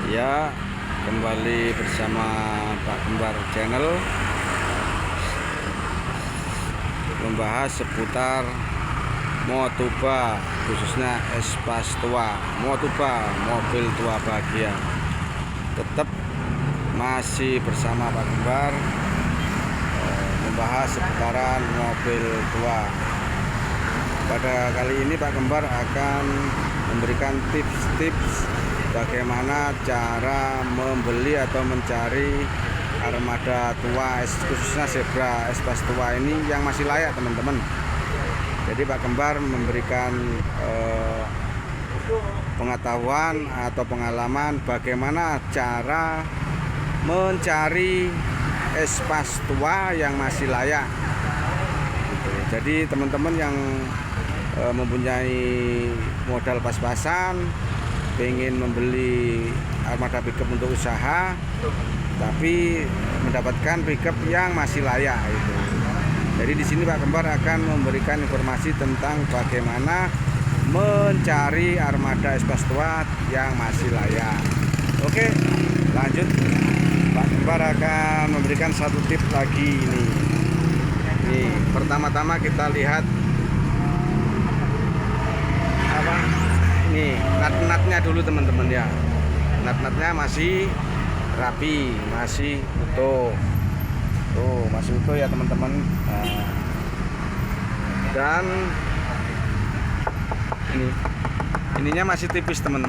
Ya, kembali bersama Pak Kembar Channel, membahas seputar Motuba, khususnya Espas tua, Motuba, mobil tua bahagia. Tetap masih bersama Pak Kembar, membahas seputaran mobil tua. Pada kali ini Pak Kembar akan memberikan tips-tips bagaimana cara membeli atau mencari armada tua, khususnya Zebra Espas tua ini yang masih layak, teman-teman. Jadi Pak Kembar memberikan pengetahuan atau pengalaman bagaimana cara mencari Espas tua yang masih layak. Jadi teman-teman yang mempunyai modal pas-pasan, pengen membeli armada pickup untuk usaha, tapi mendapatkan pickup yang masih layak itu. Jadi di sini Pak Kembar akan memberikan informasi tentang bagaimana mencari armada Espas tua yang masih layak. Oke, lanjut. Pak Kembar akan memberikan satu tips lagi ini. Nih, pertama-tama kita lihat apa? Ini nat-natnya dulu, teman-teman ya. Nat-natnya masih rapi, masih utuh. Tuh, masih utuh ya, teman-teman. Nah, dan ininya masih tipis, teman.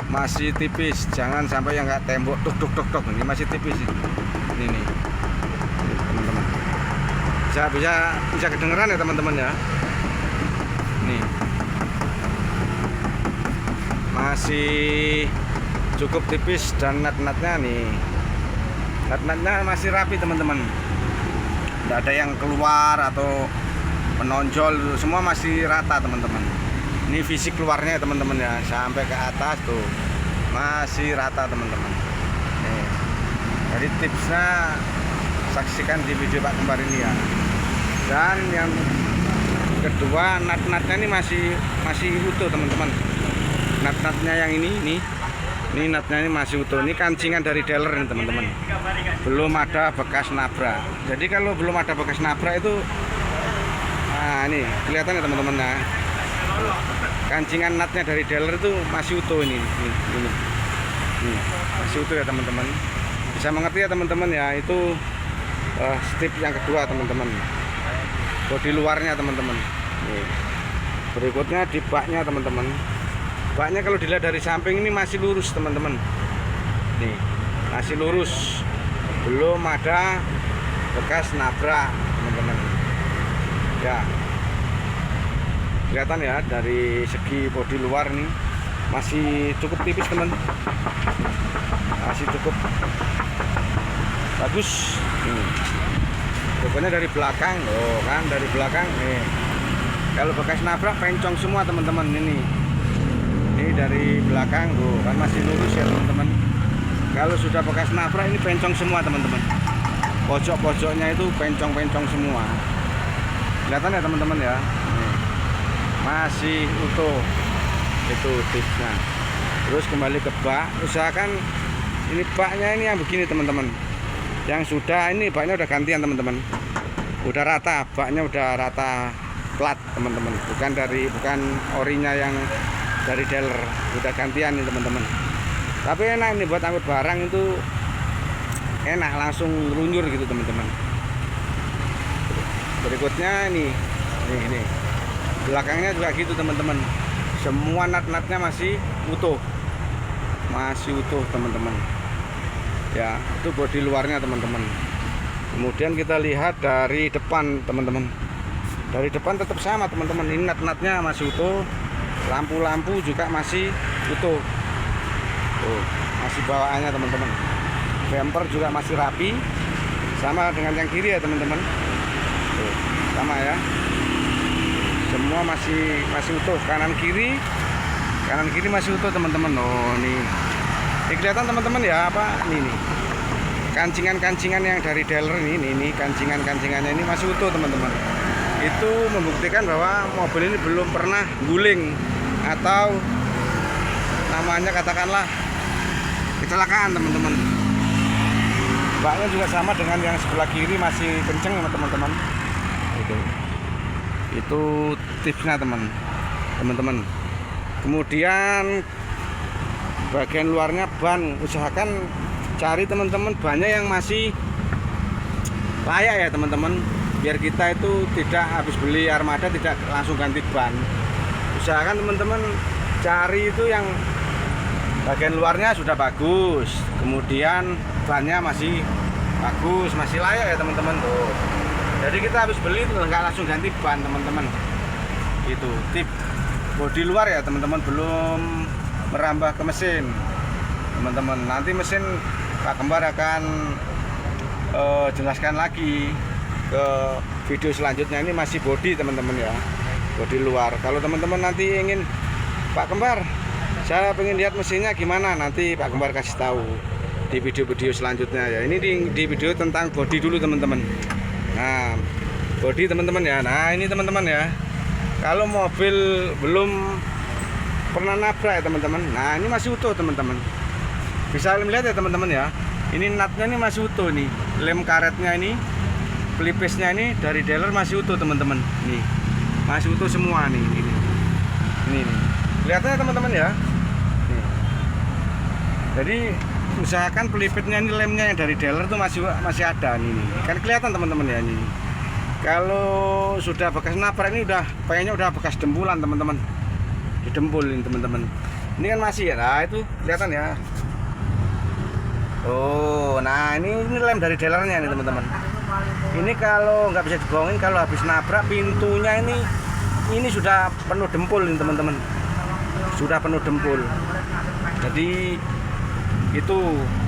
Masih tipis, jangan sampai yang nggak tembok tuk. Ini masih tipis ini nih, teman-teman. Bisa kedengeran ya, teman-teman ya. Nih, masih cukup tipis dan nat-natnya nih, nat-natnya masih rapi, teman-teman. Tidak ada yang keluar atau menonjol, semua masih rata, teman-teman. Ini fisik keluarnya, teman-teman ya, sampai ke atas tuh masih rata, teman-teman. Nih, jadi tipsnya saksikan di video Pak Kembar ini ya. Dan yang kedua, nat-natnya ini masih utuh, teman-teman. Nat-natnya yang ini natnya ini masih utuh. Ini kancingan dari dealer nih, teman-teman. Belum ada bekas nabrak. Jadi kalau belum ada bekas nabrak itu, nah ini kelihatan ya, teman-teman. Nah, kancingan natnya dari dealer itu masih utuh ini masih utuh ya, teman-teman. Bisa mengerti ya, teman-teman ya. Itu step yang kedua, teman-teman. Bodi luarnya, teman-teman. Berikutnya di baknya, teman-teman. Baknya kalau dilihat dari samping ini masih lurus, teman-teman. Nih, masih lurus. Belum ada bekas nabrak, teman-teman. Ya. Kelihatan ya dari segi bodi luar nih masih cukup tipis, teman. Masih cukup bagus. Pokoknya dari belakang, loh kan, dari belakang nih. Kalau bekas nabrak pencong semua, teman-teman. Ini dari belakang tuh kan masih lurus ya, teman-teman. Kalau sudah bekas nabrak ini pencong semua, teman-teman. Pojok-pojoknya itu pencong-pencong semua. Kelihatan ya, teman-teman ya. Masih utuh. Itu tipsnya. Terus kembali ke bak, usahakan ini baknya ini yang begini, teman-teman. Yang sudah ini baknya udah gantian, teman-teman. Udah rata, baknya udah rata plat, teman-teman. Bukan orinya yang dari dealer, udah gantian nih, teman-teman. Tapi enak ini buat angkut barang, itu enak, langsung lunjur gitu, teman-teman. Berikutnya ini belakangnya juga gitu, teman-teman. Semua nat-natnya masih utuh, teman-teman. Ya, itu bodi luarnya, teman-teman. Kemudian kita lihat dari depan, teman-teman. Dari depan tetap sama, teman-teman. Ini nat-natnya masih utuh. Lampu-lampu juga masih utuh. Tuh, masih bawaannya, teman-teman. Bumper juga masih rapi. Sama dengan yang kiri ya, teman-teman. Tuh, sama ya. Semua masih utuh. Kanan kiri masih utuh, teman-teman. Oh, nih. Ini kelihatan, teman-teman ya, apa ini kancingan-kancingan yang dari dealer ini kancingan-kancingannya ini masih utuh, teman-teman. Itu membuktikan bahwa mobil ini belum pernah guling atau namanya katakanlah kecelakaan teman-teman. Baknya juga sama dengan yang sebelah kiri, masih kenceng ya teman-teman. Itu tipsnya teman-teman. Kemudian bagian luarnya ban, usahakan cari teman-teman bannya yang masih layak ya teman-teman, biar kita itu tidak habis beli armada tidak langsung ganti ban. Usahakan teman-teman cari itu yang bagian luarnya sudah bagus, kemudian bannya masih bagus, masih layak ya teman-teman tuh. Jadi kita habis beli itu nggak langsung ganti ban teman-teman. Itu tip bodi luar ya teman-teman, belum merambah ke mesin teman-teman. Nanti mesin Pak Kembar akan jelaskan lagi ke video selanjutnya. Ini masih bodi teman-teman ya, bodi luar. Kalau teman-teman nanti ingin Pak Kembar, saya pengen lihat mesinnya gimana, nanti Pak Kembar kasih tahu di video-video selanjutnya ya. Ini di video tentang bodi dulu teman-teman. Nah, bodi teman-teman ya. Nah, ini teman-teman ya, kalau mobil belum pernah nabrak ya teman-teman, nah ini masih utuh teman-teman. Bisa melihat ya teman-teman ya, ini natnya ini masih utuh nih, lem karetnya ini, pelipisnya ini dari dealer masih utuh teman-teman. Nih masih utuh semua nih, ini kelihatannya teman-teman ya. Nih. Jadi usahakan pelipitnya ini, lemnya yang dari dealer tuh masih ada nih, kan kelihatan teman-teman ya. Ini kalau sudah bekas nabrak ini kayaknya udah bekas dempulan teman-teman, didempulin teman-teman. Ini kan masih ya, nah itu kelihatan ya. Oh, nah ini lem dari dealernya nih teman-teman. Ini kalau nggak bisa dibohongin, kalau habis nabrak pintunya ini sudah penuh dempul ini teman-teman, sudah penuh dempul. Jadi itu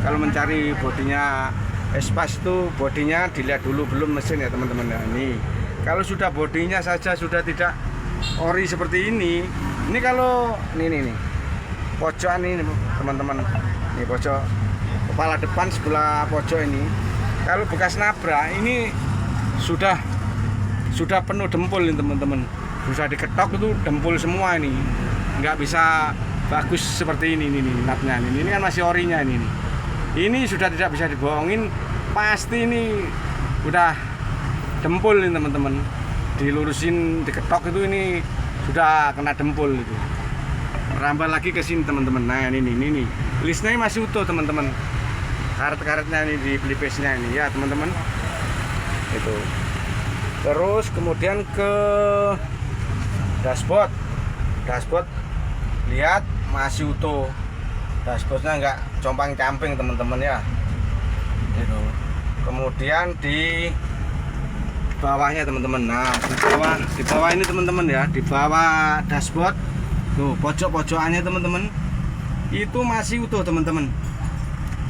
kalau mencari bodinya Espas itu bodinya dilihat dulu, belum mesin ya teman-teman. Nah, ini kalau sudah bodinya saja sudah tidak ori seperti ini kalau nih pojokan ini teman-teman, nih pojok kepala depan sebelah pojok ini, kalau bekas nabrak ini sudah penuh dempul ini teman-teman, bisa diketok itu dempul semua ini, nggak bisa bagus seperti ini natnya ini kan masih orinya ini sudah tidak bisa dibohongin, pasti ini udah dempul ini teman-teman. Dilurusin, diketok itu ini sudah kena dempul itu, merambah lagi ke sini teman-teman. Nah ini listnya masih utuh teman-teman, karet-karetnya ini di pelipisnya ini ya teman-teman. Itu terus kemudian ke dashboard lihat masih utuh, dashboardnya nggak compang-camping teman-teman ya. Itu kemudian di bawahnya teman-teman, nah di bawah ini teman-teman ya, di bawah dashboard tuh pojok-pojokannya teman-teman itu masih utuh teman-teman.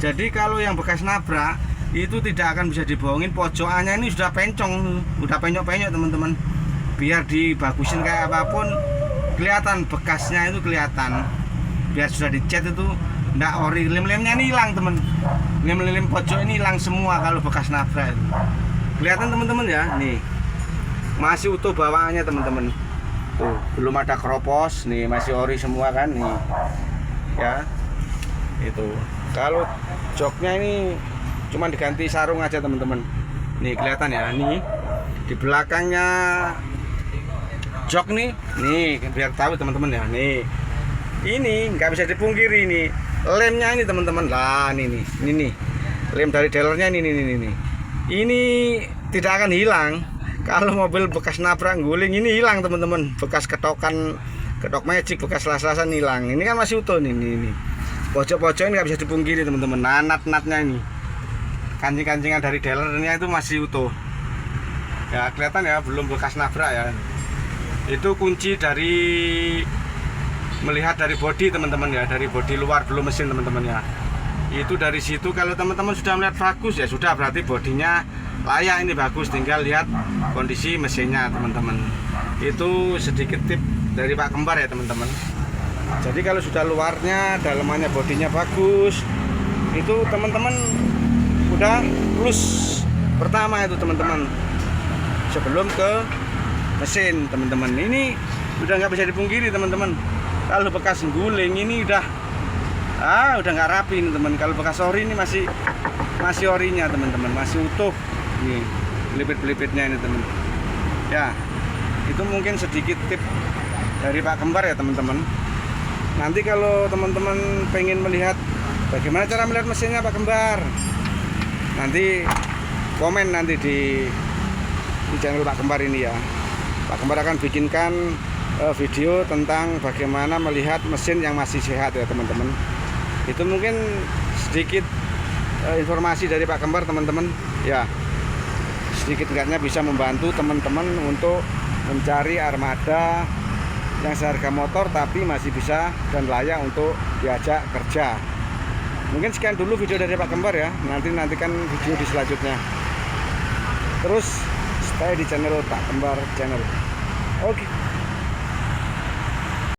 Jadi kalau yang bekas nabrak itu tidak akan bisa dibohongin, pojokannya ini sudah pencong, udah penyok-penyok teman-teman. Biar dibagusin kayak apapun kelihatan bekasnya itu kelihatan, biar sudah dicat itu ndak ori. Lem-lemnya ini hilang teman, lem-lem pojok ini hilang semua kalau bekas nabrak itu. Kelihatan teman-teman ya, nih masih utuh bawaannya teman-teman. Tuh belum ada keropos, nih masih ori semua kan nih ya. Itu kalau joknya ini cuma diganti sarung aja teman-teman. Nih kelihatan ya, nih di belakangnya jok nih biar tahu teman-teman ya. Nih ini nggak bisa dipungkiri, nih lemnya ini teman-teman. Lah ini lem dari dealernya ini tidak akan hilang. Kalau mobil bekas nabrak guling ini hilang teman-teman, bekas ketok magic, bekas las-lasan hilang. Ini kan masih utuh nih. Pojok-pojok ini nggak bisa dipungkiri teman-teman. Nah, nat-natnya ini, kancing-kancingan dari dealernya itu masih utuh. Ya kelihatan ya, belum bekas nabrak ya. Itu kunci dari melihat dari bodi teman-teman ya, dari bodi luar belum mesin teman-teman ya. Itu dari situ kalau teman-teman sudah melihat bagus ya sudah, berarti bodinya layak, ini bagus, tinggal lihat kondisi mesinnya teman-teman. Itu sedikit tip dari Pak Kembar ya teman-teman. Jadi kalau sudah luarnya, dalamannya, bodinya bagus, itu teman-teman udah plus pertama itu teman-teman, sebelum ke mesin teman-teman. Ini udah nggak bisa dipungkiri teman-teman, kalau bekas guling ini udah Udah nggak rapi ini teman. Kalau bekas ori ini masih orinya teman-teman, masih utuh nih belipit-belipitnya ini teman. Ya, itu mungkin sedikit tip dari Pak Kembar ya teman-teman. Nanti kalau teman-teman pengen melihat bagaimana cara melihat mesinnya Pak Kembar, nanti komen nanti di channel Pak Kembar ini ya. Pak Kembar akan bikinkan video tentang bagaimana melihat mesin yang masih sehat ya teman-teman. Itu mungkin sedikit informasi dari Pak Kembar teman-teman ya. Sedikit enggaknya bisa membantu teman-teman untuk mencari armada yang seharga motor tapi masih bisa dan layak untuk diajak kerja. Mungkin sekian dulu video dari Pak Kembar ya. Nantikan video di selanjutnya. Terus stay di channel Pak Kembar channel. Oke.